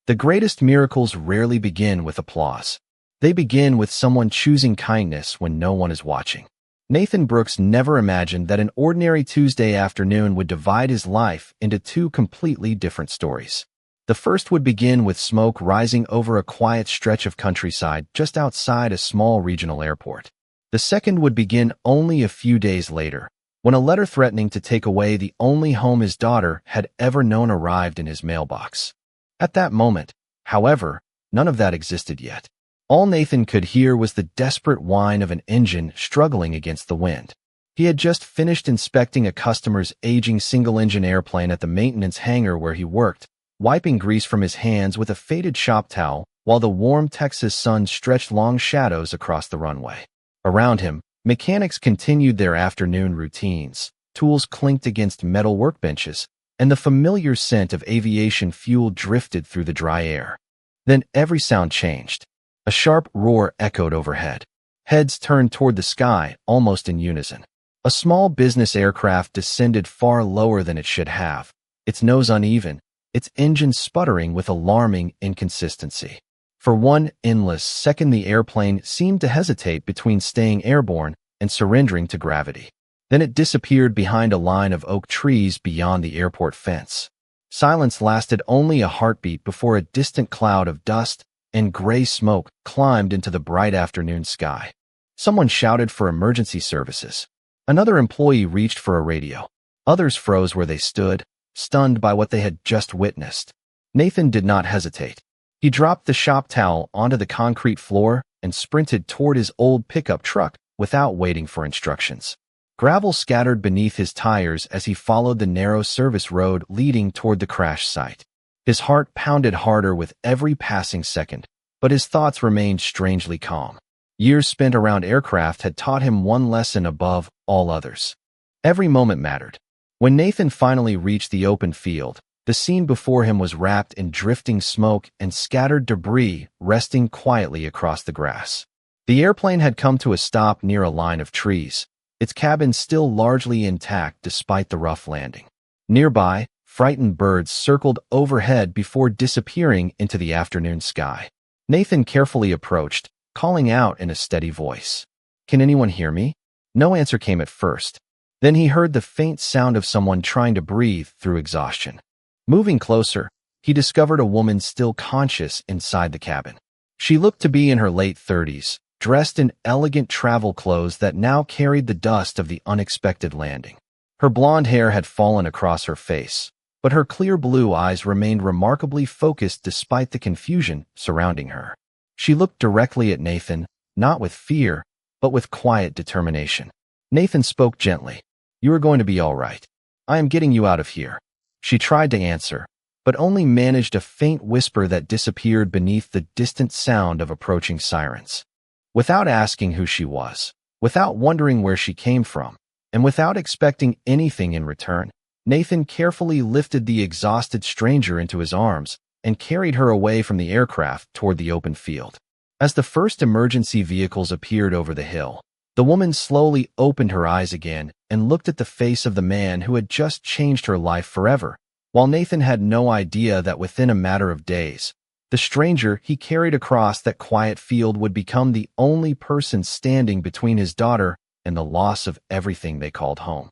The greatest miracles rarely begin with applause. They begin with someone choosing kindness when no one is watching. Nathan Brooks never imagined that an ordinary Tuesday afternoon would divide his life into two completely different stories. The first would begin with smoke rising over a quiet stretch of countryside just outside a small regional airport. The second would begin only a few days later, when a letter threatening to take away the only home his daughter had ever known arrived in his mailbox. At that moment, however, none of that existed yet. All Nathan could hear was the desperate whine of an engine struggling against the wind. He had just finished inspecting a customer's aging single-engine airplane at the maintenance hangar where he worked, wiping grease from his hands with a faded shop towel while the warm Texas sun stretched long shadows across the runway. Around him, mechanics continued their afternoon routines, tools clinked against metal workbenches, and the familiar scent of aviation fuel drifted through the dry air. Then every sound changed. A sharp roar echoed overhead. Heads turned toward the sky, almost in unison. A small business aircraft descended far lower than it should have, its nose uneven, its engine sputtering with alarming inconsistency. For one endless second, the airplane seemed to hesitate between staying airborne and surrendering to gravity. Then it disappeared behind a line of oak trees beyond the airport fence. Silence lasted only a heartbeat before a distant cloud of dust and gray smoke climbed into the bright afternoon sky. Someone shouted for emergency services. Another employee reached for a radio. Others froze where they stood, stunned by what they had just witnessed. Nathan did not hesitate. He dropped the shop towel onto the concrete floor and sprinted toward his old pickup truck without waiting for instructions. Gravel scattered beneath his tires as he followed the narrow service road leading toward the crash site. His heart pounded harder with every passing second, but his thoughts remained strangely calm. Years spent around aircraft had taught him one lesson above all others. Every moment mattered. When Nathan finally reached the open field, the scene before him was wrapped in drifting smoke and scattered debris resting quietly across the grass. The airplane had come to a stop near a line of trees, its cabin still largely intact despite the rough landing. Nearby, frightened birds circled overhead before disappearing into the afternoon sky. Nathan carefully approached, calling out in a steady voice. "Can anyone hear me?" No answer came at first. Then he heard the faint sound of someone trying to breathe through exhaustion. Moving closer, he discovered a woman still conscious inside the cabin. She looked to be in her late 30s, dressed in elegant travel clothes that now carried the dust of the unexpected landing. Her blonde hair had fallen across her face, but her clear blue eyes remained remarkably focused despite the confusion surrounding her. She looked directly at Nathan, not with fear, but with quiet determination. Nathan spoke gently. "You are going to be all right. I am getting you out of here." She tried to answer, but only managed a faint whisper that disappeared beneath the distant sound of approaching sirens. Without asking who she was, without wondering where she came from, and without expecting anything in return, Nathan carefully lifted the exhausted stranger into his arms and carried her away from the aircraft toward the open field. As the first emergency vehicles appeared over the hill, the woman slowly opened her eyes again and looked at the face of the man who had just changed her life forever, while Nathan had no idea that within a matter of days, the stranger he carried across that quiet field would become the only person standing between his daughter and the loss of everything they called home.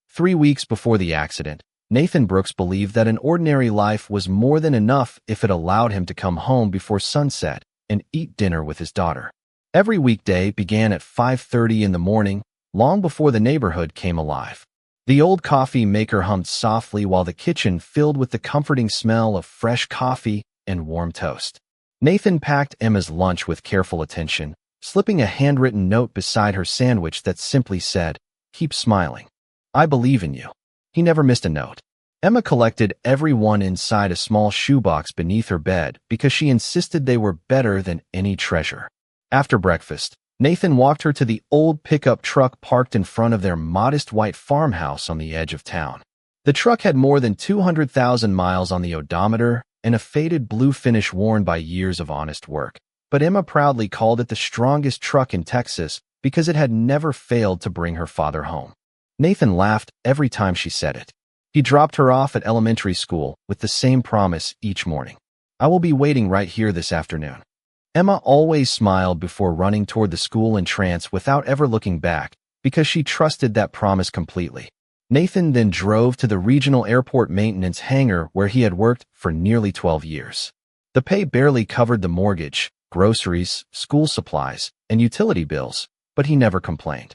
3 weeks before the accident, Nathan Brooks believed that an ordinary life was more than enough if it allowed him to come home before sunset and eat dinner with his daughter. Every weekday began at 5:30 in the morning, long before the neighborhood came alive. The old coffee maker hummed softly while the kitchen filled with the comforting smell of fresh coffee and warm toast. Nathan packed Emma's lunch with careful attention, slipping a handwritten note beside her sandwich that simply said, "Keep smiling. I believe in you." He never missed a note. Emma collected every one inside a small shoebox beneath her bed because she insisted they were better than any treasure. After breakfast, Nathan walked her to the old pickup truck parked in front of their modest white farmhouse on the edge of town. The truck had more than 200,000 miles on the odometer and a faded blue finish worn by years of honest work, but Emma proudly called it the strongest truck in Texas because it had never failed to bring her father home. Nathan laughed every time she said it. He dropped her off at elementary school with the same promise each morning. I will be waiting right here this afternoon." Emma always smiled before running toward the school in trance without ever looking back, because she trusted that promise completely. Nathan then drove to the regional airport maintenance hangar where he had worked for nearly 12 years. The pay barely covered the mortgage, groceries, school supplies, and utility bills, but he never complained.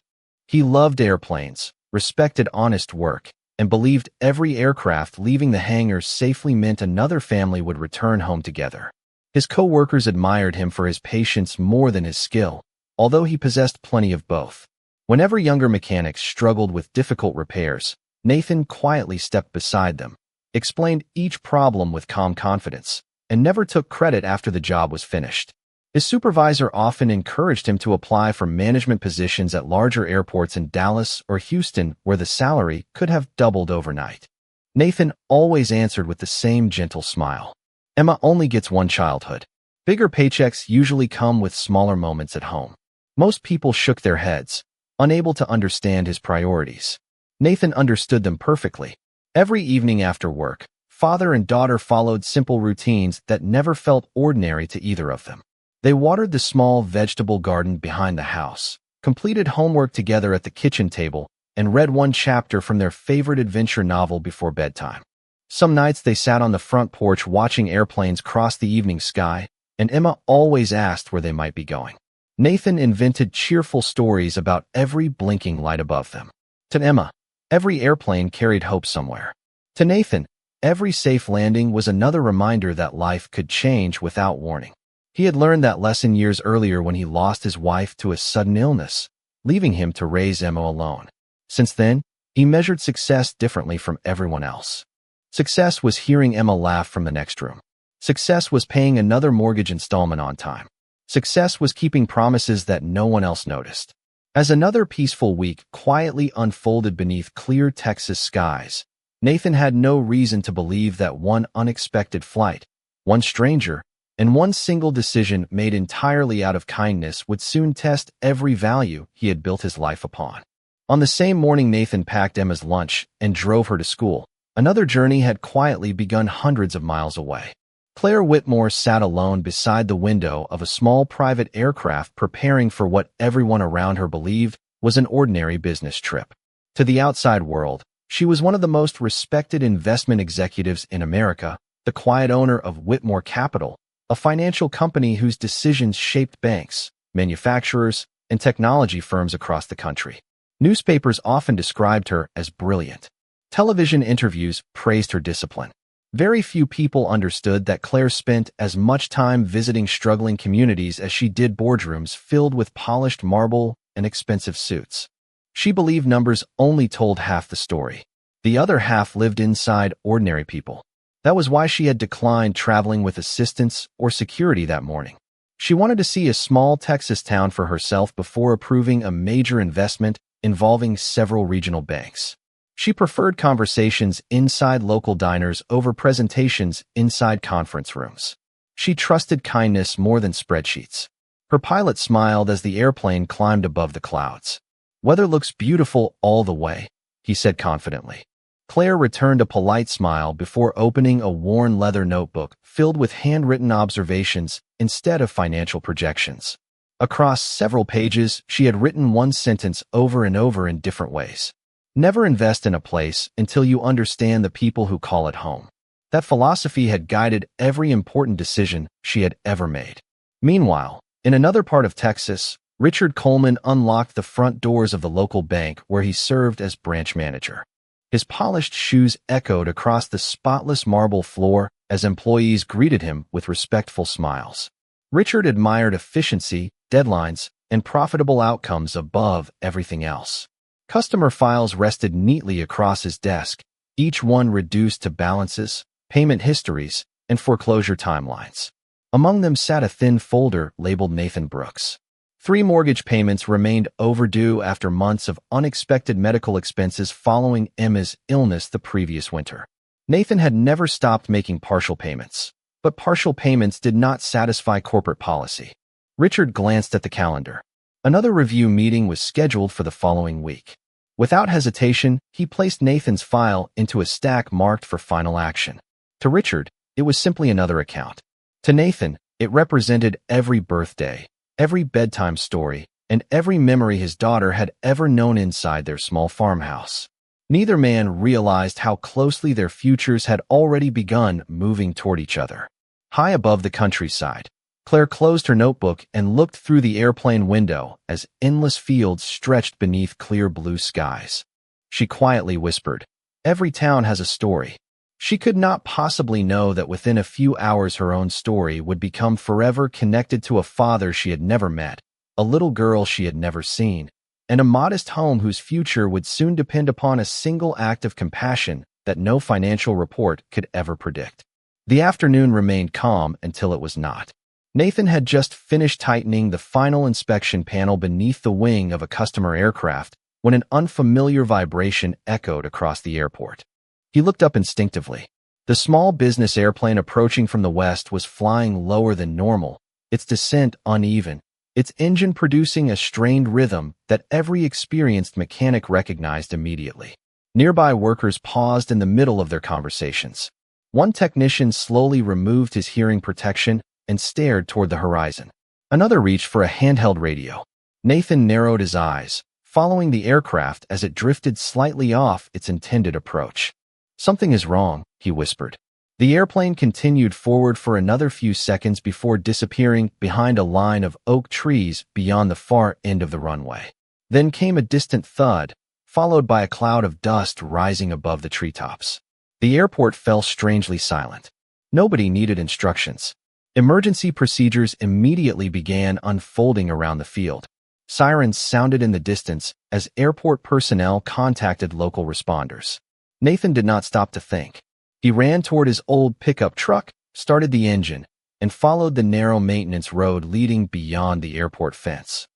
He loved airplanes, respected honest work, and believed every aircraft leaving the hangar safely meant another family would return home together. His co-workers admired him for his patience more than his skill, although he possessed plenty of both. Whenever younger mechanics struggled with difficult repairs, Nathan quietly stepped beside them, explained each problem with calm confidence, and never took credit after the job was finished. His supervisor often encouraged him to apply for management positions at larger airports in Dallas or Houston where the salary could have doubled overnight. Nathan always answered with the same gentle smile. Emma only gets one childhood. Bigger paychecks usually come with smaller moments at home. Most people shook their heads, unable to understand his priorities. Nathan understood them perfectly. Every evening after work, father and daughter followed simple routines that never felt ordinary to either of them. They watered the small vegetable garden behind the house, completed homework together at the kitchen table, and read one chapter from their favorite adventure novel before bedtime. Some nights they sat on the front porch watching airplanes cross the evening sky, and Emma always asked where they might be going. Nathan invented cheerful stories about every blinking light above them. To Emma, every airplane carried hope somewhere. To Nathan, every safe landing was another reminder that life could change without warning. He had learned that lesson years earlier when he lost his wife to a sudden illness, leaving him to raise Emma alone. Since then, he measured success differently from everyone else. Success was hearing Emma laugh from the next room. Success was paying another mortgage installment on time. Success was keeping promises that no one else noticed. As another peaceful week quietly unfolded beneath clear Texas skies, Nathan had no reason to believe that one unexpected flight, one stranger, and one single decision made entirely out of kindness would soon test every value he had built his life upon. On the same morning Nathan packed Emma's lunch and drove her to school, another journey had quietly begun hundreds of miles away. Claire Whitmore sat alone beside the window of a small private aircraft preparing for what everyone around her believed was an ordinary business trip. To the outside world, she was one of the most respected investment executives in America, the quiet owner of Whitmore Capital, a financial company whose decisions shaped banks, manufacturers, and technology firms across the country. Newspapers often described her as brilliant. Television interviews praised her discipline. Very few people understood that Claire spent as much time visiting struggling communities as she did boardrooms filled with polished marble and expensive suits. She believed numbers only told half the story. The other half lived inside ordinary people. That was why she had declined traveling with assistants or security that morning. She wanted to see a small Texas town for herself before approving a major investment involving several regional banks. She preferred conversations inside local diners over presentations inside conference rooms. She trusted kindness more than spreadsheets. Her pilot smiled as the airplane climbed above the clouds. "Weather looks beautiful all the way," he said confidently. Claire returned a polite smile before opening a worn leather notebook filled with handwritten observations instead of financial projections. Across several pages, she had written one sentence over and over in different ways. Never invest in a place until you understand the people who call it home. That philosophy had guided every important decision she had ever made. Meanwhile, in another part of Texas, Richard Coleman unlocked the front doors of the local bank where he served as branch manager. His polished shoes echoed across the spotless marble floor as employees greeted him with respectful smiles. Richard admired efficiency, deadlines, and profitable outcomes above everything else. Customer files rested neatly across his desk, each one reduced to balances, payment histories, and foreclosure timelines. Among them sat a thin folder labeled Nathan Brooks. 3 mortgage payments remained overdue after months of unexpected medical expenses following Emma's illness the previous winter. Nathan had never stopped making partial payments, but partial payments did not satisfy corporate policy. Richard glanced at the calendar. Another review meeting was scheduled for the following week. Without hesitation, he placed Nathan's file into a stack marked for final action. To Richard, it was simply another account. To Nathan, it represented every birthday, every bedtime story, and every memory his daughter had ever known inside their small farmhouse. Neither man realized how closely their futures had already begun moving toward each other. High above the countryside, Claire closed her notebook and looked through the airplane window as endless fields stretched beneath clear blue skies. She quietly whispered, "Every town has a story." She could not possibly know that within a few hours her own story would become forever connected to a father she had never met, a little girl she had never seen, and a modest home whose future would soon depend upon a single act of compassion that no financial report could ever predict. The afternoon remained calm until it was not. Nathan had just finished tightening the final inspection panel beneath the wing of a customer aircraft when an unfamiliar vibration echoed across the airport. He looked up instinctively. The small business airplane approaching from the west was flying lower than normal, its descent uneven, its engine producing a strained rhythm that every experienced mechanic recognized immediately. Nearby workers paused in the middle of their conversations. One technician slowly removed his hearing protection and stared toward the horizon. Another reached for a handheld radio. Nathan narrowed his eyes, following the aircraft as it drifted slightly off its intended approach. "Something is wrong," he whispered. The airplane continued forward for another few seconds before disappearing behind a line of oak trees beyond the far end of the runway. Then came a distant thud, followed by a cloud of dust rising above the treetops. The airport fell strangely silent. Nobody needed instructions. Emergency procedures immediately began unfolding around the field. Sirens sounded in the distance as airport personnel contacted local responders. Nathan did not stop to think. He ran toward his old pickup truck, started the engine, and followed the narrow maintenance road leading beyond the airport fence.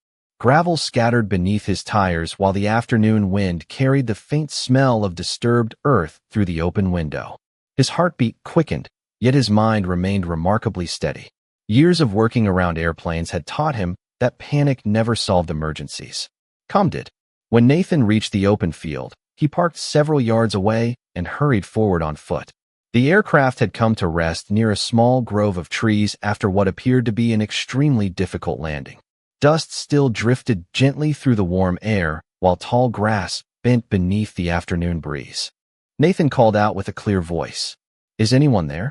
Gravel scattered beneath his tires while the afternoon wind carried the faint smell of disturbed earth through the open window. His heartbeat quickened, yet his mind remained remarkably steady. Years of working around airplanes had taught him that panic never solved emergencies. Calm did. When Nathan reached the open field, he parked several yards away and hurried forward on foot. The aircraft had come to rest near a small grove of trees after what appeared to be an extremely difficult landing. Dust still drifted gently through the warm air, while tall grass bent beneath the afternoon breeze. Nathan called out with a clear voice, "Is anyone there?"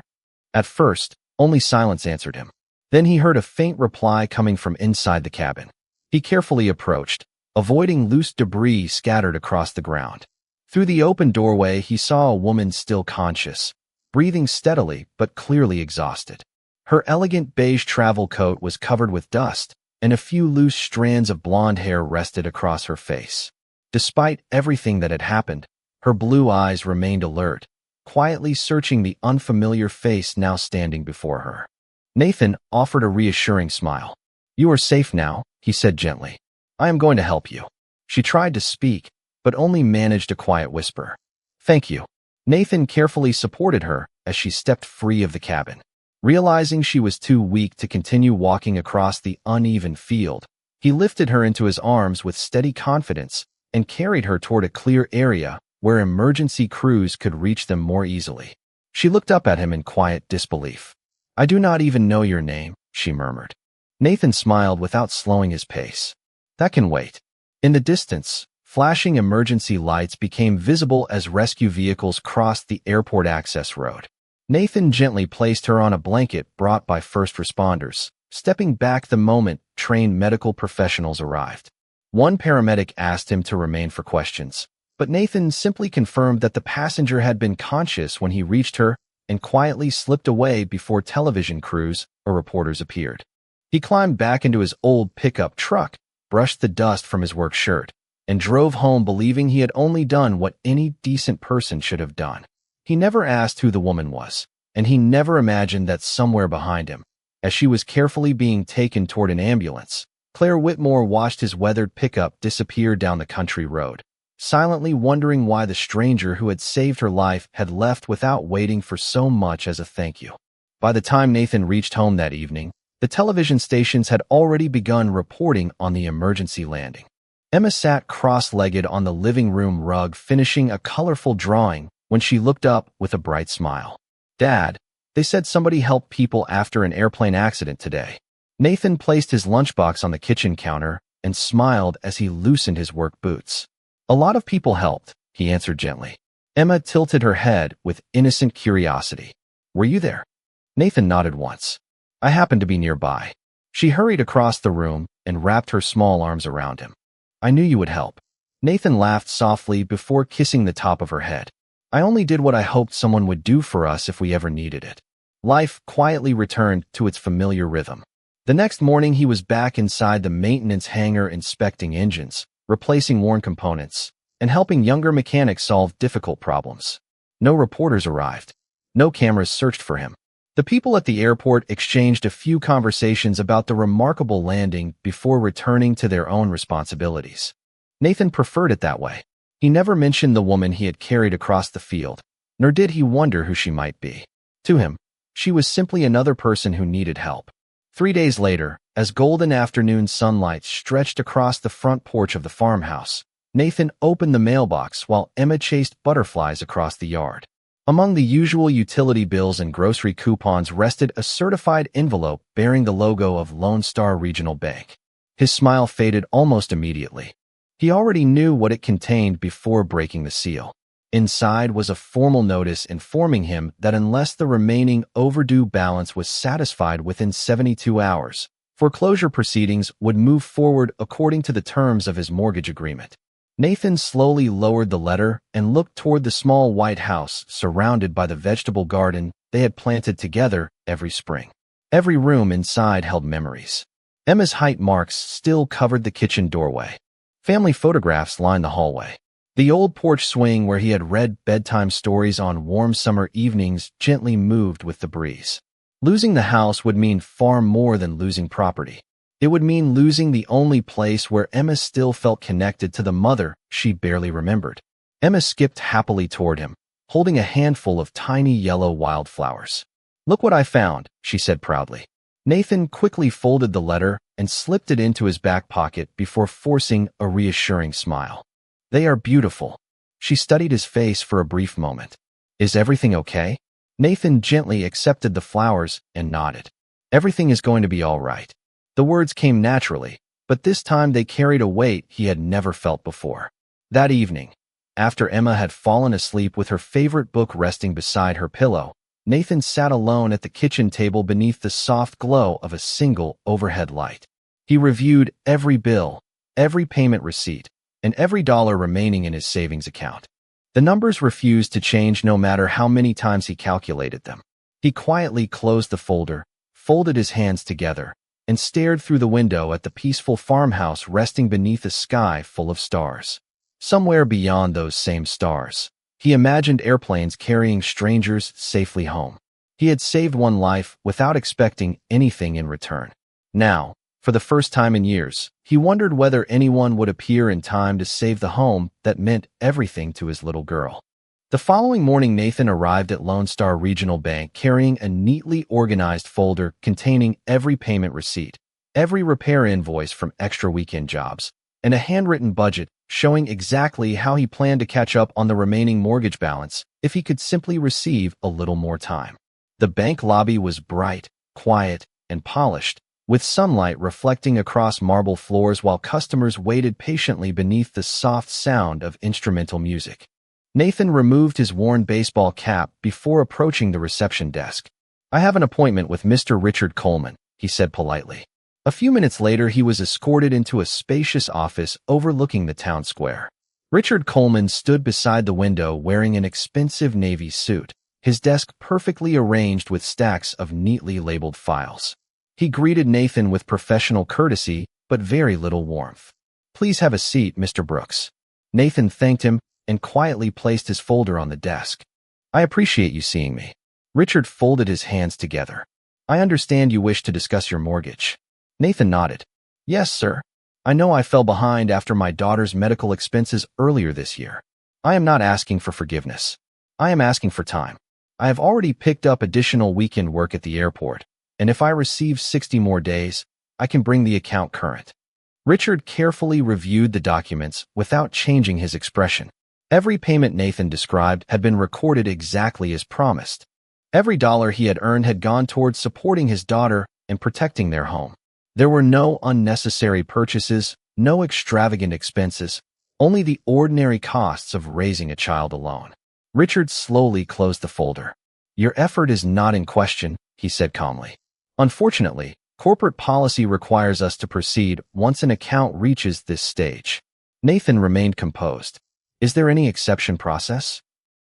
At first, only silence answered him. Then he heard a faint reply coming from inside the cabin. He carefully approached, avoiding loose debris scattered across the ground. Through the open doorway, he saw a woman still conscious, breathing steadily but clearly exhausted. Her elegant beige travel coat was covered with dust, and a few loose strands of blonde hair rested across her face. Despite everything that had happened, her blue eyes remained alert, quietly searching the unfamiliar face now standing before her. Nathan offered a reassuring smile. "You are safe now," he said gently. "I am going to help you." She tried to speak, but only managed a quiet whisper. "Thank you." Nathan carefully supported her as she stepped free of the cabin. Realizing she was too weak to continue walking across the uneven field, he lifted her into his arms with steady confidence and carried her toward a clear area where emergency crews could reach them more easily. She looked up at him in quiet disbelief. "I do not even know your name," she murmured. Nathan smiled without slowing his pace. "That can wait." In the distance, flashing emergency lights became visible as rescue vehicles crossed the airport access road. Nathan gently placed her on a blanket brought by first responders, stepping back the moment trained medical professionals arrived. One paramedic asked him to remain for questions, but Nathan simply confirmed that the passenger had been conscious when he reached her and quietly slipped away before television crews or reporters appeared. He climbed back into his old pickup truck, brushed the dust from his work shirt, and drove home believing he had only done what any decent person should have done. He never asked who the woman was, and he never imagined that somewhere behind him, as she was carefully being taken toward an ambulance, Claire Whitmore watched his weathered pickup disappear down the country road, silently wondering why the stranger who had saved her life had left without waiting for so much as a thank you. By the time Nathan reached home that evening, the television stations had already begun reporting on the emergency landing. Emma sat cross-legged on the living room rug finishing a colorful drawing when she looked up with a bright smile. "Dad, They said somebody helped people after an airplane accident today. Nathan placed his lunchbox on the kitchen counter and smiled as he loosened his work boots. A lot of people helped, he answered gently. Emma tilted her head with innocent curiosity. Were you there? Nathan nodded once. I happened to be nearby. She hurried across the room and wrapped her small arms around him. I knew you would help. Nathan laughed softly before kissing the top of her head. I only did what I hoped someone would do for us if we ever needed it. Life quietly returned to its familiar rhythm. The next morning he was back inside the maintenance hangar inspecting engines, replacing worn components, and helping younger mechanics solve difficult problems. No reporters arrived. No cameras searched for him. The people at the airport exchanged a few conversations about the remarkable landing before returning to their own responsibilities. Nathan preferred it that way. He never mentioned the woman he had carried across the field, nor did he wonder who she might be. To him, she was simply another person who needed help. 3 days later, as golden afternoon sunlight stretched across the front porch of the farmhouse, Nathan opened the mailbox while Emma chased butterflies across the yard. Among the usual utility bills and grocery coupons rested a certified envelope bearing the logo of Lone Star Regional Bank. His smile faded almost immediately. He already knew what it contained before breaking the seal. Inside was a formal notice informing him that unless the remaining overdue balance was satisfied within 72 hours, foreclosure proceedings would move forward according to the terms of his mortgage agreement. Nathan slowly lowered the letter and looked toward the small white house surrounded by the vegetable garden they had planted together every spring. Every room inside held memories. Emma's height marks still covered the kitchen doorway. Family photographs lined the hallway. The old porch swing where he had read bedtime stories on warm summer evenings gently moved with the breeze. Losing the house would mean far more than losing property. It would mean losing the only place where Emma still felt connected to the mother she barely remembered. Emma skipped happily toward him, holding a handful of tiny yellow wildflowers. Look what I found, she said proudly. Nathan quickly folded the letter and slipped it into his back pocket before forcing a reassuring smile. They are beautiful. She studied his face for a brief moment. Is everything okay? Nathan gently accepted the flowers and nodded. Everything is going to be all right. The words came naturally, but this time they carried a weight he had never felt before. That evening, after Emma had fallen asleep with her favorite book resting beside her pillow, Nathan sat alone at the kitchen table beneath the soft glow of a single overhead light. He reviewed every bill, every payment receipt, and every dollar remaining in his savings account. The numbers refused to change no matter how many times he calculated them. He quietly closed the folder, folded his hands together, and stared through the window at the peaceful farmhouse resting beneath a sky full of stars. Somewhere beyond those same stars, he imagined airplanes carrying strangers safely home. He had saved one life without expecting anything in return. Now, for the first time in years, he wondered whether anyone would appear in time to save the home that meant everything to his little girl. The following morning, Nathan arrived at Lone Star Regional Bank carrying a neatly organized folder containing every payment receipt, every repair invoice from extra weekend jobs, and a handwritten budget showing exactly how he planned to catch up on the remaining mortgage balance if he could simply receive a little more time. The bank lobby was bright, quiet, and polished, with sunlight reflecting across marble floors while customers waited patiently beneath the soft sound of instrumental music. Nathan removed his worn baseball cap before approaching the reception desk. I have an appointment with Mr. Richard Coleman, he said politely. A few minutes later, he was escorted into a spacious office overlooking the town square. Richard Coleman stood beside the window wearing an expensive navy suit, his desk perfectly arranged with stacks of neatly labeled files. He greeted Nathan with professional courtesy, but very little warmth. Please have a seat, Mr. Brooks. Nathan thanked him and quietly placed his folder on the desk. I appreciate you seeing me. Richard folded his hands together. I understand you wish to discuss your mortgage. Nathan nodded. Yes, sir. I know I fell behind after my daughter's medical expenses earlier this year. I am not asking for forgiveness. I am asking for time. I have already picked up additional weekend work at the airport, and if I receive 60 more days, I can bring the account current. Richard carefully reviewed the documents without changing his expression. Every payment Nathan described had been recorded exactly as promised. Every dollar he had earned had gone towards supporting his daughter and protecting their home. There were no unnecessary purchases, no extravagant expenses, only the ordinary costs of raising a child alone. Richard slowly closed the folder. "Your effort is not in question," he said calmly. "Unfortunately, corporate policy requires us to proceed once an account reaches this stage." Nathan remained composed. "Is there any exception process?"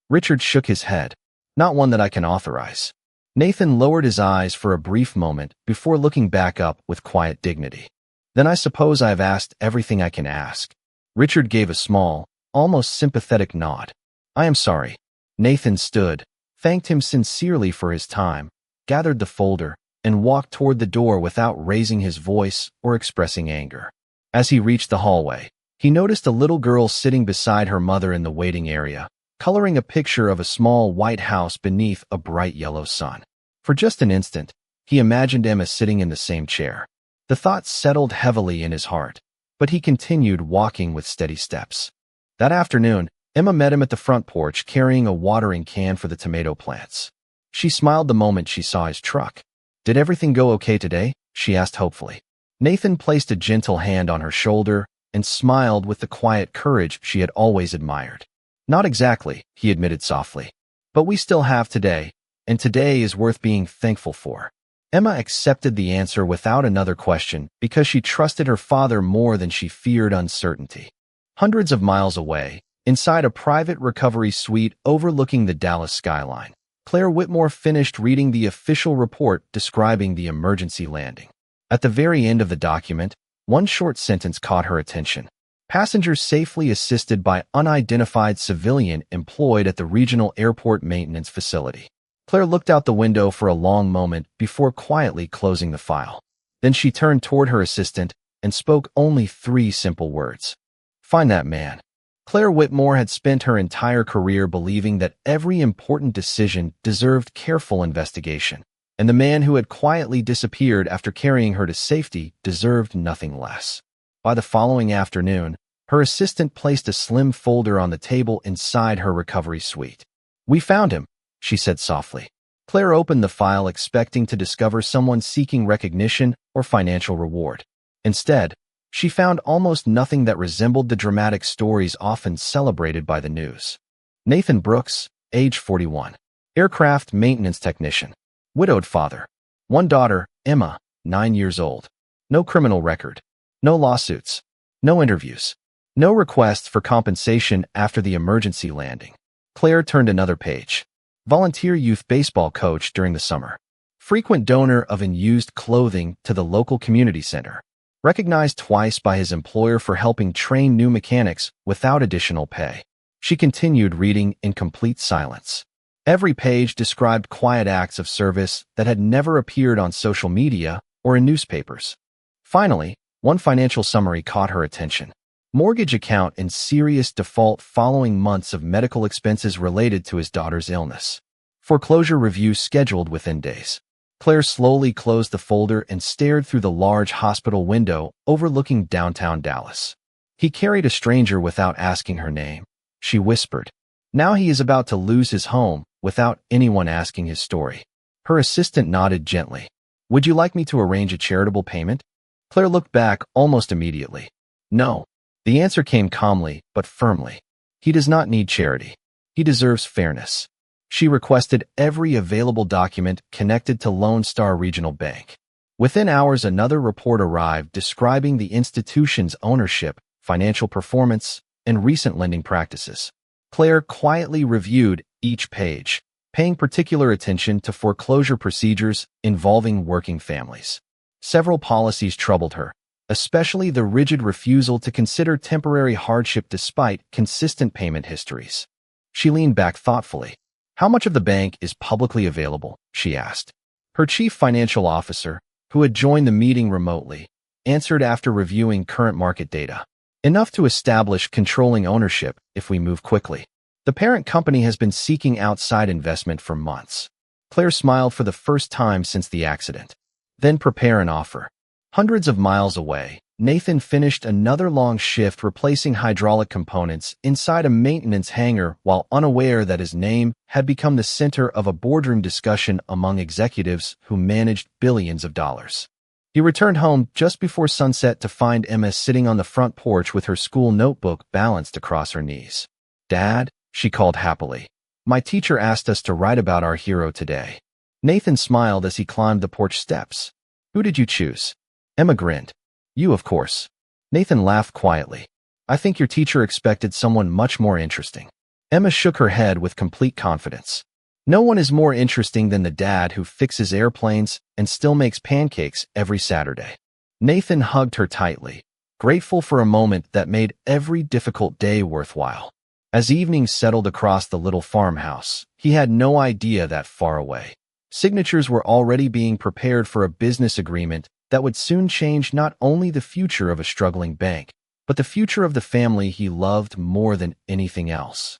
Richard shook his head. "Not one that I can authorize." Nathan lowered his eyes for a brief moment before looking back up with quiet dignity. "Then I suppose I have asked everything I can ask." Richard gave a small, almost sympathetic nod. "I am sorry." Nathan stood, thanked him sincerely for his time, gathered the folder, and walked toward the door without raising his voice or expressing anger. As he reached the hallway, he noticed a little girl sitting beside her mother in the waiting area, coloring a picture of a small white house beneath a bright yellow sun. For just an instant, he imagined Emma sitting in the same chair. The thought settled heavily in his heart, but he continued walking with steady steps. That afternoon, Emma met him at the front porch carrying a watering can for the tomato plants. She smiled the moment she saw his truck. "Did everything go okay today?" she asked hopefully. Nathan placed a gentle hand on her shoulder and smiled with the quiet courage she had always admired. "Not exactly," he admitted softly. "But we still have today, and today is worth being thankful for." Emma accepted the answer without another question because she trusted her father more than she feared uncertainty. Hundreds of miles away, inside a private recovery suite overlooking the Dallas skyline, Claire Whitmore finished reading the official report describing the emergency landing. At the very end of the document, one short sentence caught her attention. "Passengers safely assisted by unidentified civilian employed at the regional airport maintenance facility." Claire looked out the window for a long moment before quietly closing the file. Then she turned toward her assistant and spoke only 3 simple words. "Find that man." Claire Whitmore had spent her entire career believing that every important decision deserved careful investigation, and the man who had quietly disappeared after carrying her to safety deserved nothing less. By the following afternoon, her assistant placed a slim folder on the table inside her recovery suite. "We found him," she said softly. Claire opened the file expecting to discover someone seeking recognition or financial reward. Instead, she found almost nothing that resembled the dramatic stories often celebrated by the news. Nathan Brooks, age 41. Aircraft maintenance technician. Widowed father. 1 daughter, Emma, 9 years old. No criminal record. No lawsuits. No interviews. No requests for compensation after the emergency landing. Claire turned another page. Volunteer youth baseball coach during the summer. Frequent donor of unused clothing to the local community center. Recognized twice by his employer for helping train new mechanics without additional pay. She continued reading in complete silence. Every page described quiet acts of service that had never appeared on social media or in newspapers. Finally, one financial summary caught her attention. Mortgage account in serious default following months of medical expenses related to his daughter's illness. Foreclosure review scheduled within days. Claire slowly closed the folder and stared through the large hospital window overlooking downtown Dallas. "He carried a stranger without asking her name," she whispered. "Now he is about to lose his home without anyone asking his story." Her assistant nodded gently. "Would you like me to arrange a charitable payment?" Claire looked back almost immediately. "No." The answer came calmly but firmly. "He does not need charity. He deserves fairness." She requested every available document connected to Lone Star Regional Bank. Within hours, another report arrived describing the institution's ownership, financial performance, and recent lending practices. Claire quietly reviewed each page, paying particular attention to foreclosure procedures involving working families. Several policies troubled her, especially the rigid refusal to consider temporary hardship despite consistent payment histories. She leaned back thoughtfully. "How much of the bank is publicly available?" she asked. Her chief financial officer, who had joined the meeting remotely, answered after reviewing current market data. "Enough to establish controlling ownership if we move quickly. The parent company has been seeking outside investment for months." Claire smiled for the first time since the accident. "Then prepare an offer." Hundreds of miles away, Nathan finished another long shift replacing hydraulic components inside a maintenance hangar while unaware that his name had become the center of a boardroom discussion among executives who managed billions of dollars. He returned home just before sunset to find Emma sitting on the front porch with her school notebook balanced across her knees. "Dad," she called happily. "My teacher asked us to write about our hero today." Nathan smiled as he climbed the porch steps. "Who did you choose?" Emma grinned. "You, of course." Nathan laughed quietly. "I think your teacher expected someone much more interesting." Emma shook her head with complete confidence. "No one is more interesting than the dad who fixes airplanes and still makes pancakes every Saturday." Nathan hugged her tightly, grateful for a moment that made every difficult day worthwhile. As evening settled across the little farmhouse, he had no idea that far away. Signatures were already being prepared for a business agreement that would soon change not only the future of a struggling bank, but the future of the family he loved more than anything else.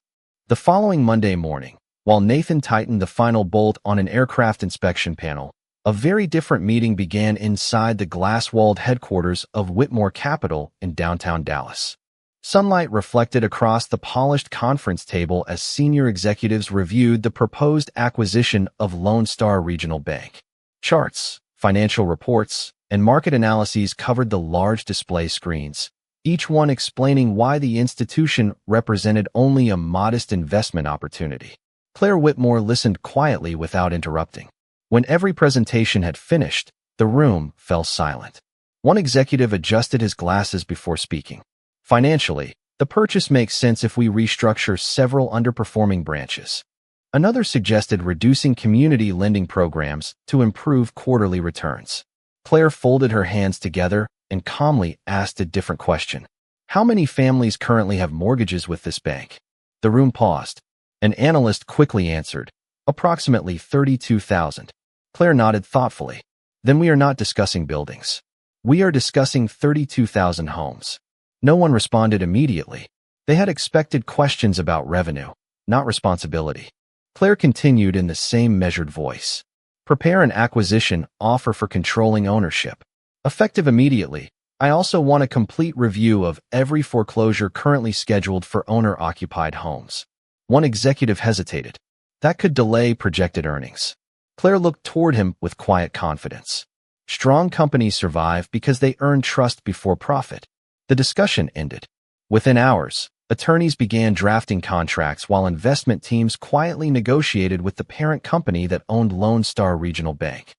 The following Monday morning, while Nathan tightened the final bolt on an aircraft inspection panel, a very different meeting began inside the glass-walled headquarters of Whitmore Capital in downtown Dallas. Sunlight reflected across the polished conference table as senior executives reviewed the proposed acquisition of Lone Star Regional Bank. Charts, financial reports, and market analyses covered the large display screens, each one explaining why the institution represented only a modest investment opportunity. Claire Whitmore listened quietly without interrupting. When every presentation had finished, the room fell silent. One executive adjusted his glasses before speaking. "Financially, the purchase makes sense if we restructure several underperforming branches." Another suggested reducing community lending programs to improve quarterly returns. Claire folded her hands together and calmly asked a different question. "How many families currently have mortgages with this bank?" The room paused. An analyst quickly answered, "Approximately 32,000. Claire nodded thoughtfully. "Then we are not discussing buildings. We are discussing 32,000 homes." No one responded immediately. They had expected questions about revenue, not responsibility. Claire continued in the same measured voice. "Prepare an acquisition offer for controlling ownership. Effective immediately. I also want a complete review of every foreclosure currently scheduled for owner-occupied homes." One executive hesitated. "That could delay projected earnings." Claire looked toward him with quiet confidence. "Strong companies survive because they earn trust before profit." The discussion ended. Within hours, attorneys began drafting contracts while investment teams quietly negotiated with the parent company that owned Lone Star Regional Bank.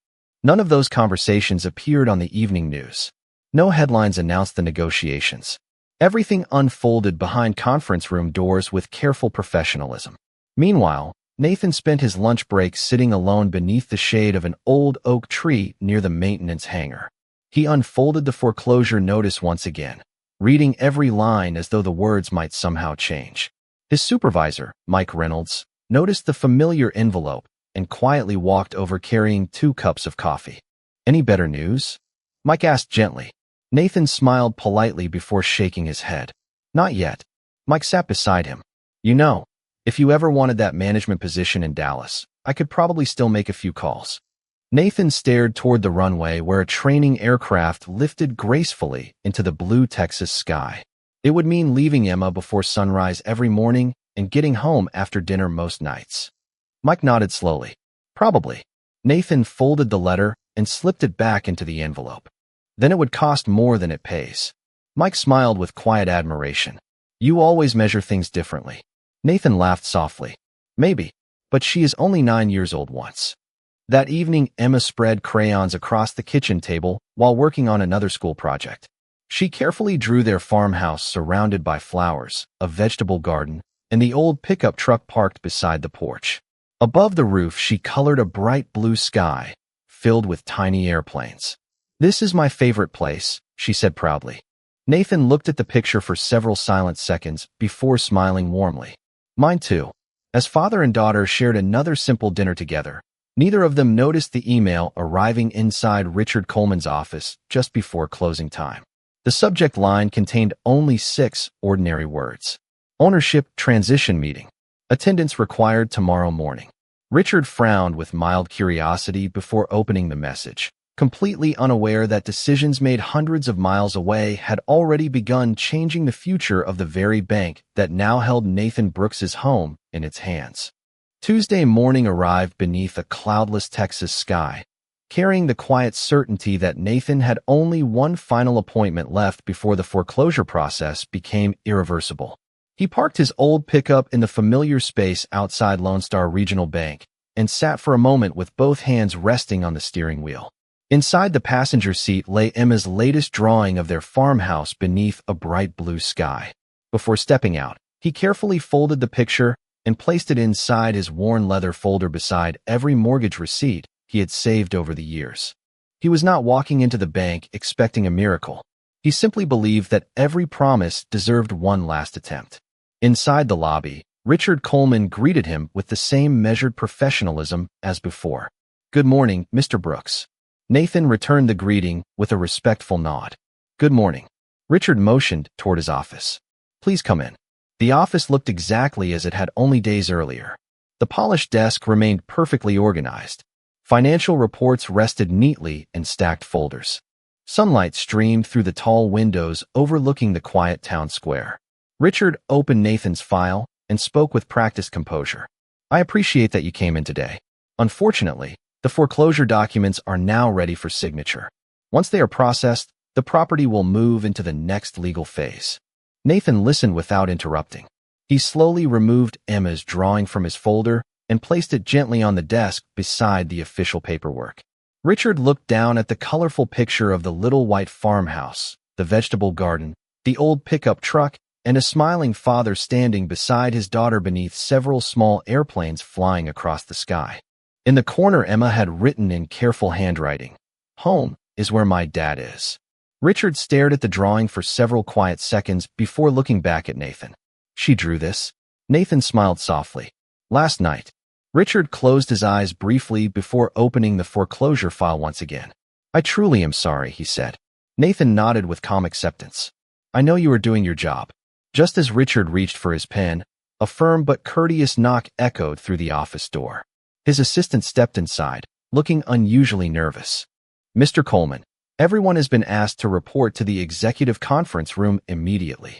None of those conversations appeared on the evening news. No headlines announced the negotiations. Everything unfolded behind conference room doors with careful professionalism. Meanwhile, Nathan spent his lunch break sitting alone beneath the shade of an old oak tree near the maintenance hangar. He unfolded the foreclosure notice once again, reading every line as though the words might somehow change. His supervisor, Mike Reynolds, noticed the familiar envelope and quietly walked over carrying 2 cups of coffee. "Any better news?" Mike asked gently. Nathan smiled politely before shaking his head. "Not yet." Mike sat beside him. "You know, if you ever wanted that management position in Dallas, I could probably still make a few calls." Nathan stared toward the runway where a training aircraft lifted gracefully into the blue Texas sky. It would mean leaving Emma before sunrise every morning and getting home after dinner most nights. Mike nodded slowly. "Probably." Nathan folded the letter and slipped it back into the envelope. "Then it would cost more than it pays." Mike smiled with quiet admiration. "You always measure things differently." Nathan laughed softly. "Maybe, but she is only 9 years old once." That evening, Emma spread crayons across the kitchen table while working on another school project. She carefully drew their farmhouse surrounded by flowers, a vegetable garden, and the old pickup truck parked beside the porch. Above the roof, she colored a bright blue sky, filled with tiny airplanes. "This is my favorite place," she said proudly. Nathan looked at the picture for several silent seconds before smiling warmly. "Mine too." As father and daughter shared another simple dinner together, neither of them noticed the email arriving inside Richard Coleman's office just before closing time. The subject line contained only 6 ordinary words. "Ownership transition meeting. Attendance required tomorrow morning." Richard frowned with mild curiosity before opening the message. completely unaware that decisions made hundreds of miles away had already begun changing the future of the very bank that now held Nathan Brooks's home in its hands. Tuesday morning arrived beneath a cloudless Texas sky, carrying the quiet certainty that Nathan had only one final appointment left before the foreclosure process became irreversible. He parked his old pickup in the familiar space outside Lone Star Regional Bank and sat for a moment with both hands resting on the steering wheel. Inside the passenger seat lay Emma's latest drawing of their farmhouse beneath a bright blue sky. Before stepping out, he carefully folded the picture and placed it inside his worn leather folder beside every mortgage receipt he had saved over the years. He was not walking into the bank expecting a miracle. He simply believed that every promise deserved one last attempt. Inside the lobby, Richard Coleman greeted him with the same measured professionalism as before. "Good morning, Mr. Brooks." Nathan returned the greeting with a respectful nod. "Good morning." Richard motioned toward his office. "Please come in." The office looked exactly as it had only days earlier. The polished desk remained perfectly organized. Financial reports rested neatly in stacked folders. Sunlight streamed through the tall windows overlooking the quiet town square. Richard opened Nathan's file and spoke with practiced composure. "I appreciate that you came in today. Unfortunately, the foreclosure documents are now ready for signature. Once they are processed, the property will move into the next legal phase." Nathan listened without interrupting. He slowly removed Emma's drawing from his folder and placed it gently on the desk beside the official paperwork. Richard looked down at the colorful picture of the little white farmhouse, the vegetable garden, the old pickup truck, and a smiling father standing beside his daughter beneath several small airplanes flying across the sky. In the corner, Emma had written in careful handwriting, "Home is where my dad is." Richard stared at the drawing for several quiet seconds before looking back at Nathan. "She drew this?" Nathan smiled softly. "Last night." Richard closed his eyes briefly before opening the foreclosure file once again. "I truly am sorry," he said. Nathan nodded with calm acceptance. "I know you are doing your job." Just as Richard reached for his pen, a firm but courteous knock echoed through the office door. His assistant stepped inside, looking unusually nervous. "Mr. Coleman, everyone has been asked to report to the executive conference room immediately."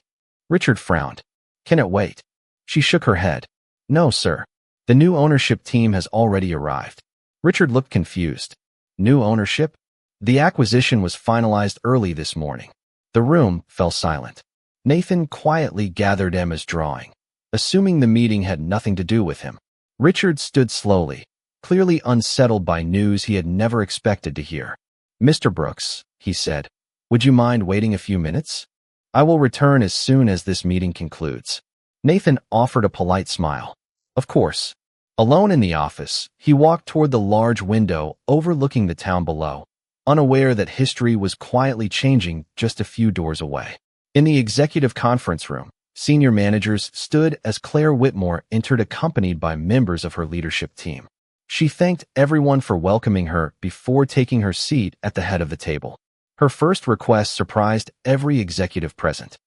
Richard frowned. "Can it wait?" She shook her head. "No, sir. The new ownership team has already arrived." Richard looked confused. "New ownership?" "The acquisition was finalized early this morning." The room fell silent. Nathan quietly gathered Emma's drawing, assuming the meeting had nothing to do with him. Richard stood slowly, clearly unsettled by news he had never expected to hear. "Mr. Brooks," he said, "would you mind waiting a few minutes? I will return as soon as this meeting concludes." Nathan offered a polite smile. "Of course." Alone in the office, he walked toward the large window overlooking the town below, unaware that history was quietly changing just a few doors away. In the executive conference room, senior managers stood as Claire Whitmore entered accompanied by members of her leadership team. She thanked everyone for welcoming her before taking her seat at the head of the table. Her first request surprised every executive present.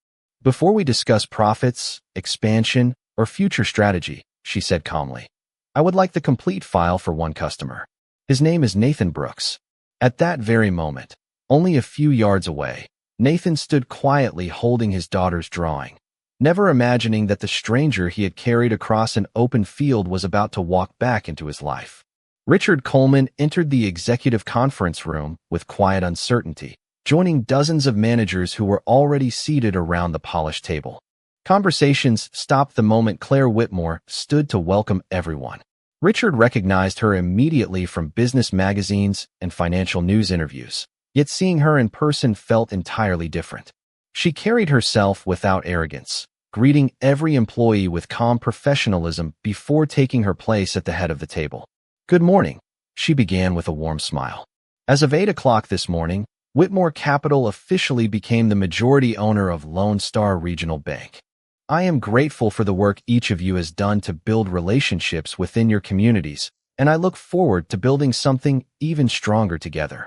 "Before we discuss profits, expansion, or future strategy," she said calmly, "I would like the complete file for one customer. His name is Nathan Brooks." At that very moment, only a few yards away, Nathan stood quietly holding his daughter's drawing, never imagining that the stranger he had carried across an open field was about to walk back into his life. Richard Coleman entered the executive conference room with quiet uncertainty, joining dozens of managers who were already seated around the polished table. Conversations stopped the moment Claire Whitmore stood to welcome everyone. Richard recognized her immediately from business magazines and financial news interviews, yet seeing her in person felt entirely different. She carried herself without arrogance, greeting every employee with calm professionalism before taking her place at the head of the table. "Good morning," she began with a warm smile. As of 8 o'clock this morning, Whitmore Capital officially became the majority owner of Lone Star Regional Bank. "I am grateful for the work each of you has done to build relationships within your communities, and I look forward to building something even stronger together."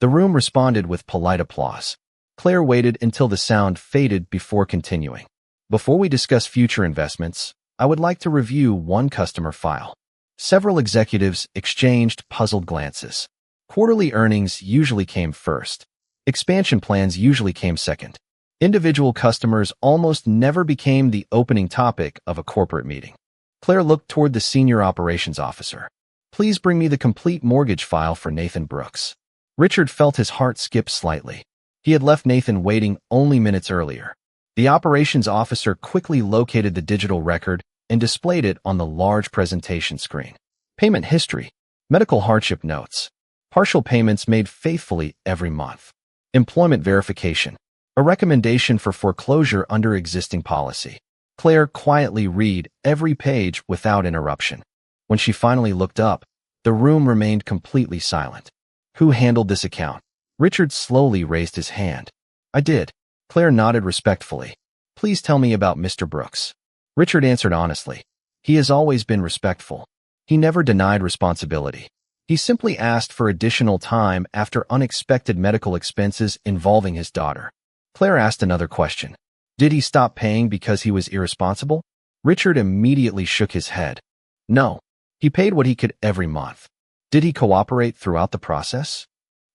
The room responded with polite applause. Claire waited until the sound faded before continuing. "Before we discuss future investments, I would like to review one customer file." Several executives exchanged puzzled glances. Quarterly earnings usually came first. Expansion plans usually came second. Individual customers almost never became the opening topic of a corporate meeting. Claire looked toward the senior operations officer. Please bring me the complete mortgage file for Nathan Brooks. Richard felt his heart skip slightly. He had left Nathan waiting only minutes earlier. The operations officer quickly located the digital record and displayed it on the large presentation screen. Payment history, medical hardship notes, partial payments made faithfully every month, employment verification, a recommendation for foreclosure under existing policy. Claire quietly read every page without interruption. When she finally looked up, the room remained completely silent. Who handled this account? Richard slowly raised his hand. I did. Claire nodded respectfully. Please tell me about Mr. Brooks. Richard answered honestly. He has always been respectful. He never denied responsibility. He simply asked for additional time after unexpected medical expenses involving his daughter. Claire asked another question. Did he stop paying because he was irresponsible? Richard immediately shook his head. No. He paid what he could every month. Did he cooperate throughout the process?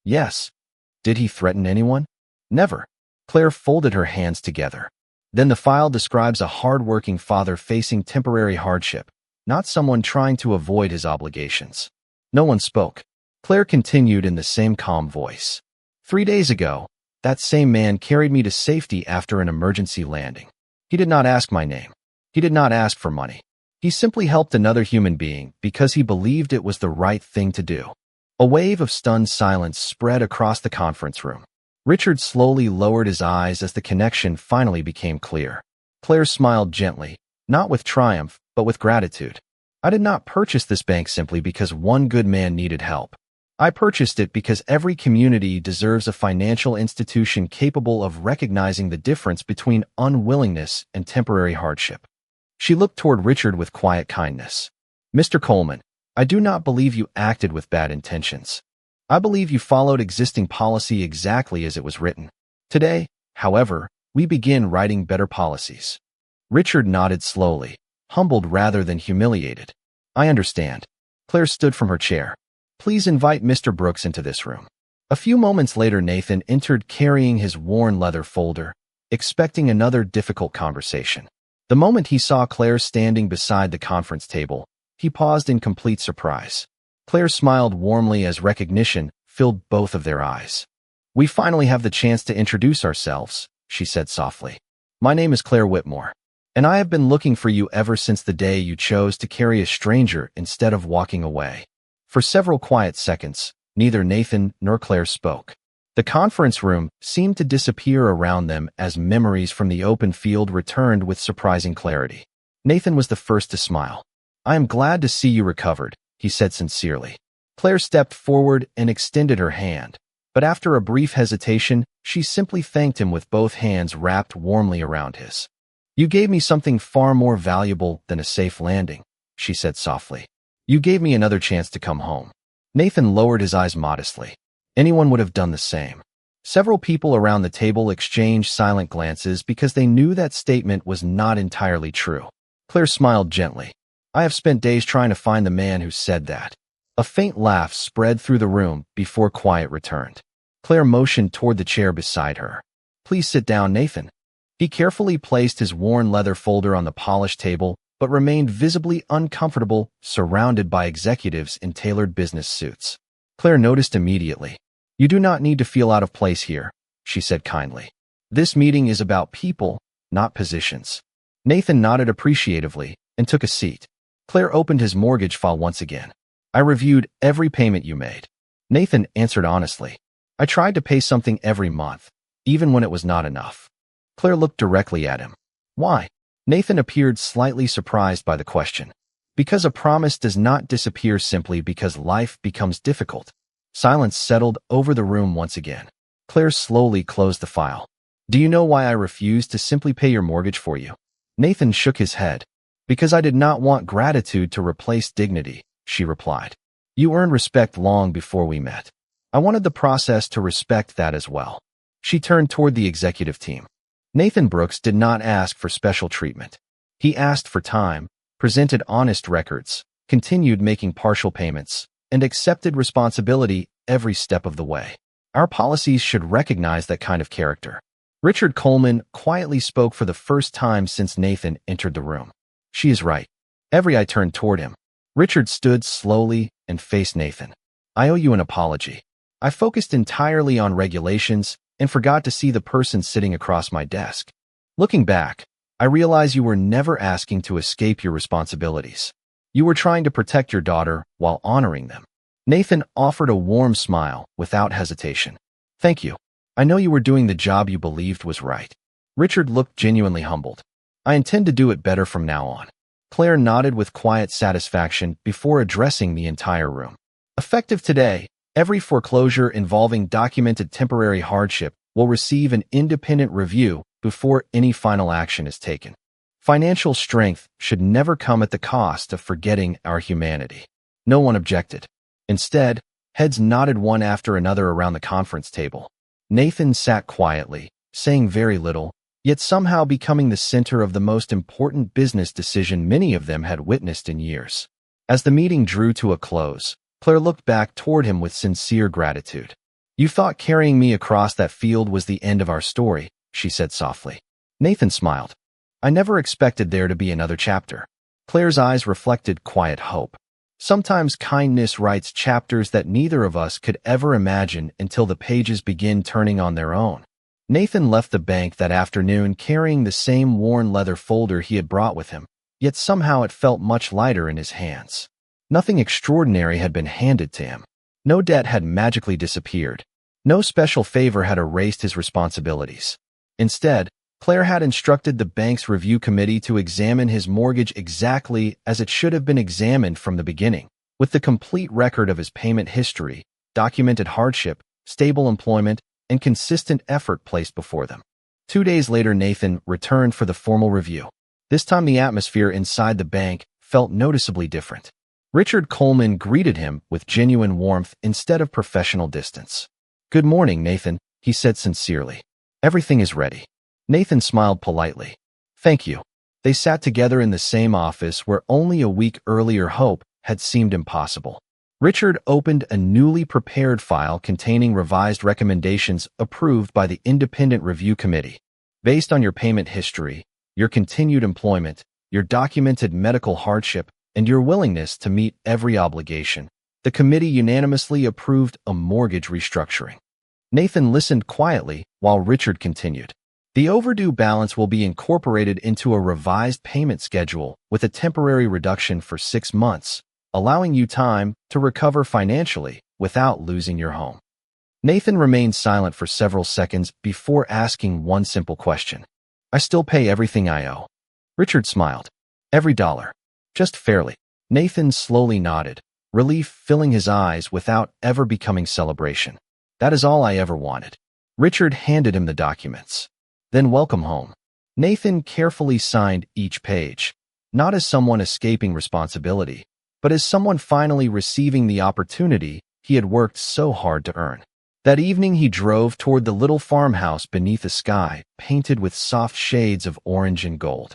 Yes. Did he threaten anyone? Never. Claire folded her hands together. Then the file describes a hard-working father facing temporary hardship, not someone trying to avoid his obligations. No one spoke. Claire continued in the same calm voice. 3 days ago, that same man carried me to safety after an emergency landing. He did not ask my name. He did not ask for money. He simply helped another human being because he believed it was the right thing to do. A wave of stunned silence spread across the conference room. Richard slowly lowered his eyes as the connection finally became clear. Claire smiled gently, not with triumph, but with gratitude. I did not purchase this bank simply because one good man needed help. I purchased it because every community deserves a financial institution capable of recognizing the difference between unwillingness and temporary hardship. She looked toward Richard with quiet kindness. Mr. Coleman, I do not believe you acted with bad intentions. I believe you followed existing policy exactly as it was written. Today, however, we begin writing better policies. Richard nodded slowly, humbled rather than humiliated. I understand. Claire stood from her chair. Please invite Mr. Brooks into this room. A few moments later, Nathan entered carrying his worn leather folder, expecting another difficult conversation. The moment he saw Claire standing beside the conference table, he paused in complete surprise. Claire smiled warmly as recognition filled both of their eyes. We finally have the chance to introduce ourselves, she said softly. My name is Claire Whitmore, and I have been looking for you ever since the day you chose to carry a stranger instead of walking away. For several quiet seconds, neither Nathan nor Claire spoke. The conference room seemed to disappear around them as memories from the open field returned with surprising clarity. Nathan was the first to smile. I am glad to see you recovered, he said sincerely. Claire stepped forward and extended her hand, but after a brief hesitation, she simply thanked him with both hands wrapped warmly around his. You gave me something far more valuable than a safe landing, she said softly. You gave me another chance to come home. Nathan lowered his eyes modestly. Anyone would have done the same. Several people around the table exchanged silent glances because they knew that statement was not entirely true. Claire smiled gently. I have spent days trying to find the man who said that. A faint laugh spread through the room before quiet returned. Claire motioned toward the chair beside her. Please sit down, Nathan. He carefully placed his worn leather folder on the polished table, but remained visibly uncomfortable, surrounded by executives in tailored business suits. Claire noticed immediately. You do not need to feel out of place here, she said kindly. This meeting is about people, not positions. Nathan nodded appreciatively and took a seat. Claire opened his mortgage file once again. I reviewed every payment you made. Nathan answered honestly. I tried to pay something every month, even when it was not enough. Claire looked directly at him. Why? Nathan appeared slightly surprised by the question. Because a promise does not disappear simply because life becomes difficult. Silence settled over the room once again. Claire slowly closed the file. Do you know why I refused to simply pay your mortgage for you? Nathan shook his head. Because I did not want gratitude to replace dignity, she replied. You earned respect long before we met. I wanted the process to respect that as well. She turned toward the executive team. Nathan Brooks did not ask for special treatment. He asked for time, presented honest records, continued making partial payments, and accepted responsibility every step of the way. Our policies should recognize that kind of character. Richard Coleman quietly spoke for the first time since Nathan entered the room. She is right. Every eye turned toward him. Richard stood slowly and faced Nathan. I owe you an apology. I focused entirely on regulations and forgot to see the person sitting across my desk. Looking back, I realize you were never asking to escape your responsibilities. You were trying to protect your daughter while honoring them. Nathan offered a warm smile without hesitation. Thank you. I know you were doing the job you believed was right. Richard looked genuinely humbled. I intend to do it better from now on. Claire nodded with quiet satisfaction before addressing the entire room. Effective today, every foreclosure involving documented temporary hardship will receive an independent review before any final action is taken. Financial strength should never come at the cost of forgetting our humanity. No one objected. Instead, heads nodded one after another around the conference table. Nathan sat quietly, saying very little, yet somehow becoming the center of the most important business decision many of them had witnessed in years. As the meeting drew to a close, Claire looked back toward him with sincere gratitude. You thought carrying me across that field was the end of our story, she said softly. Nathan smiled. I never expected there to be another chapter. Claire's eyes reflected quiet hope. Sometimes kindness writes chapters that neither of us could ever imagine until the pages begin turning on their own. Nathan left the bank that afternoon carrying the same worn leather folder he had brought with him, yet somehow it felt much lighter in his hands. Nothing extraordinary had been handed to him. No debt had magically disappeared. No special favor had erased his responsibilities. Instead, Claire had instructed the bank's review committee to examine his mortgage exactly as it should have been examined from the beginning, with the complete record of his payment history, documented hardship, stable employment, and consistent effort placed before them. 2 days later, Nathan returned for the formal review. This time the atmosphere inside the bank felt noticeably different. Richard Coleman greeted him with genuine warmth instead of professional distance. Good morning, Nathan, he said sincerely. Everything is ready. Nathan smiled politely. Thank you. They sat together in the same office where only a week earlier hope had seemed impossible. Richard opened a newly prepared file containing revised recommendations approved by the independent review committee. Based on your payment history, your continued employment, your documented medical hardship, and your willingness to meet every obligation, the committee unanimously approved a mortgage restructuring. Nathan listened quietly while Richard continued. The overdue balance will be incorporated into a revised payment schedule with a temporary reduction for 6 months, allowing you time to recover financially without losing your home. Nathan remained silent for several seconds before asking one simple question. I still pay everything I owe. Richard smiled. Every dollar. Just fairly. Nathan slowly nodded, relief filling his eyes without ever becoming celebration. That is all I ever wanted. Richard handed him the documents. Then welcome home. Nathan carefully signed each page, not as someone escaping responsibility, but as someone finally receiving the opportunity he had worked so hard to earn. That evening he drove toward the little farmhouse beneath a sky painted with soft shades of orange and gold.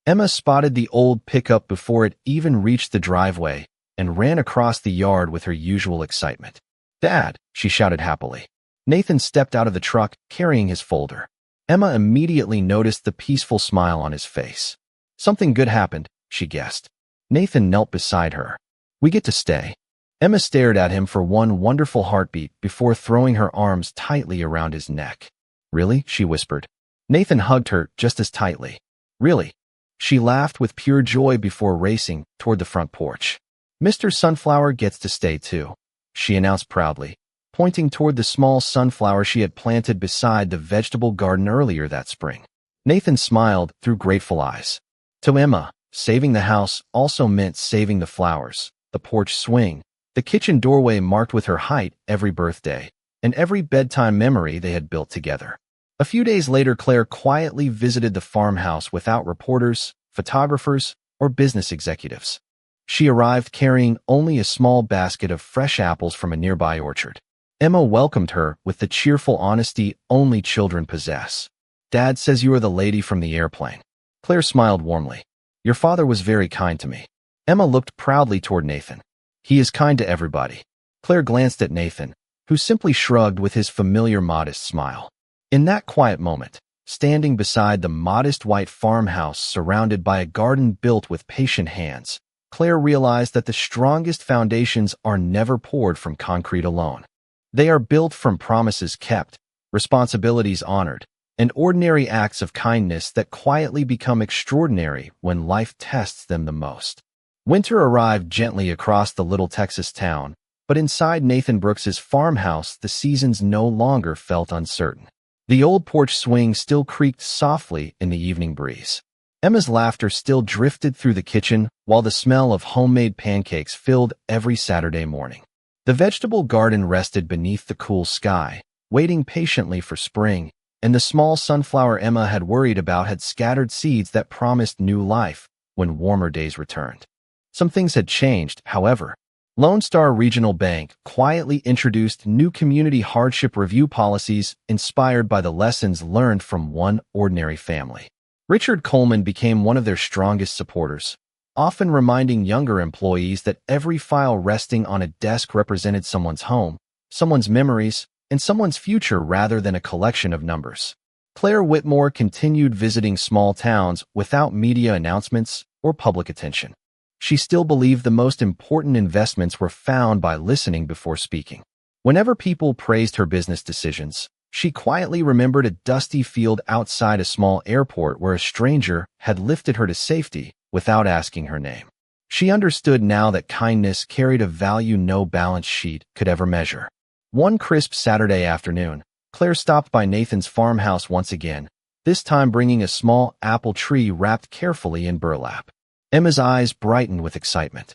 Emma spotted the old pickup before it even reached the driveway and ran across the yard with her usual excitement. Dad, she shouted happily. Nathan stepped out of the truck carrying his folder. Emma immediately noticed the peaceful smile on his face. Something good happened, she guessed. Nathan knelt beside her. We get to stay. Emma stared at him for one wonderful heartbeat before throwing her arms tightly around his neck. Really? She whispered. Nathan hugged her just as tightly. Really? She laughed with pure joy before racing toward the front porch. Mr. Sunflower gets to stay too, she announced proudly, pointing toward the small sunflower she had planted beside the vegetable garden earlier that spring. Nathan smiled through grateful eyes. To Emma, saving the house also meant saving the flowers, the porch swing, the kitchen doorway marked with her height every birthday, and every bedtime memory they had built together. A few days later, Claire quietly visited the farmhouse without reporters, photographers, or business executives. She arrived carrying only a small basket of fresh apples from a nearby orchard. Emma welcomed her with the cheerful honesty only children possess. Dad says you are the lady from the airplane. Claire smiled warmly. Your father was very kind to me. Emma looked proudly toward Nathan. He is kind to everybody. Claire glanced at Nathan, who simply shrugged with his familiar modest smile. In that quiet moment, standing beside the modest white farmhouse surrounded by a garden built with patient hands, Claire realized that the strongest foundations are never poured from concrete alone. They are built from promises kept, responsibilities honored, and ordinary acts of kindness that quietly become extraordinary when life tests them the most. Winter arrived gently across the little Texas town, but inside Nathan Brooks's farmhouse the seasons no longer felt uncertain. The old porch swing still creaked softly in the evening breeze. Emma's laughter still drifted through the kitchen, while the smell of homemade pancakes filled every Saturday morning. The vegetable garden rested beneath the cool sky, waiting patiently for spring, and the small sunflower Emma had worried about had scattered seeds that promised new life when warmer days returned. Some things had changed, however. Lone Star Regional Bank quietly introduced new community hardship review policies inspired by the lessons learned from one ordinary family. Richard Coleman became one of their strongest supporters, often reminding younger employees that every file resting on a desk represented someone's home, someone's memories, and someone's future rather than a collection of numbers. Claire Whitmore continued visiting small towns without media announcements or public attention. She still believed the most important investments were found by listening before speaking. Whenever people praised her business decisions, she quietly remembered a dusty field outside a small airport where a stranger had lifted her to safety without asking her name. She understood now that kindness carried a value no balance sheet could ever measure. One crisp Saturday afternoon, Claire stopped by Nathan's farmhouse once again, this time bringing a small apple tree wrapped carefully in burlap. Emma's eyes brightened with excitement.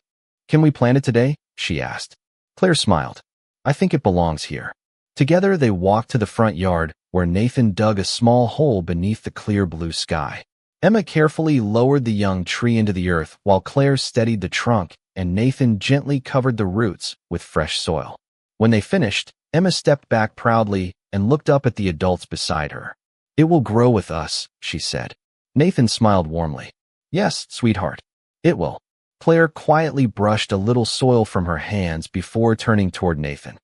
"Can we plant it today?" she asked. Claire smiled. "I think it belongs here." Together they walked to the front yard, where Nathan dug a small hole beneath the clear blue sky. Emma carefully lowered the young tree into the earth while Claire steadied the trunk and Nathan gently covered the roots with fresh soil. When they finished, Emma stepped back proudly and looked up at the adults beside her. "It will grow with us," she said. Nathan smiled warmly. "Yes, sweetheart. It will." Claire quietly brushed a little soil from her hands before turning toward Nathan.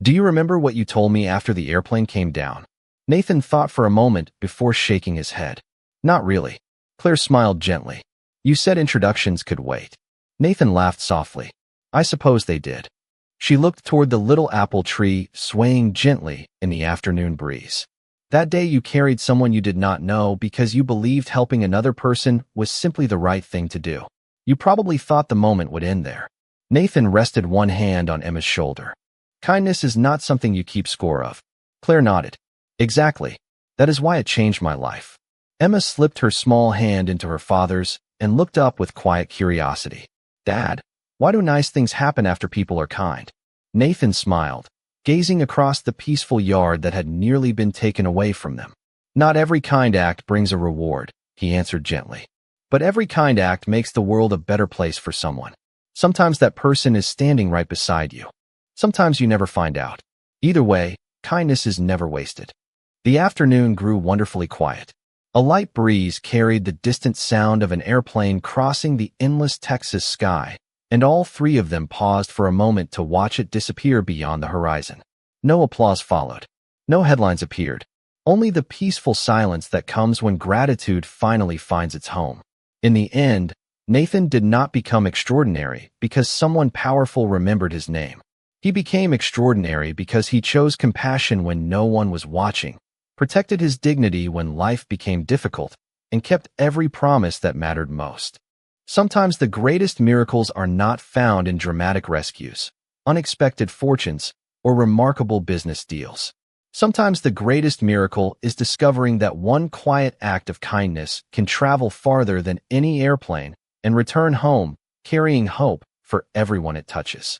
"Do you remember what you told me after the airplane came down?" Nathan thought for a moment before shaking his head. "Not really." Claire smiled gently. "You said introductions could wait." Nathan laughed softly. "I suppose they did." She looked toward the little apple tree swaying gently in the afternoon breeze. "That day you carried someone you did not know because you believed helping another person was simply the right thing to do. You probably thought the moment would end there." Nathan rested one hand on Emma's shoulder. "Kindness is not something you keep score of." Claire nodded. "Exactly. That is why it changed my life." Emma slipped her small hand into her father's and looked up with quiet curiosity. "Dad, why do nice things happen after people are kind?" Nathan smiled, gazing across the peaceful yard that had nearly been taken away from them. "Not every kind act brings a reward," he answered gently. "But every kind act makes the world a better place for someone. Sometimes that person is standing right beside you. Sometimes you never find out. Either way, kindness is never wasted." The afternoon grew wonderfully quiet. A light breeze carried the distant sound of an airplane crossing the endless Texas sky, and all three of them paused for a moment to watch it disappear beyond the horizon. No applause followed. No headlines appeared. Only the peaceful silence that comes when gratitude finally finds its home. In the end, Nathan did not become extraordinary because someone powerful remembered his name. He became extraordinary because he chose compassion when no one was watching, protected his dignity when life became difficult, and kept every promise that mattered most. Sometimes the greatest miracles are not found in dramatic rescues, unexpected fortunes, or remarkable business deals. Sometimes the greatest miracle is discovering that one quiet act of kindness can travel farther than any airplane and return home, carrying hope for everyone it touches.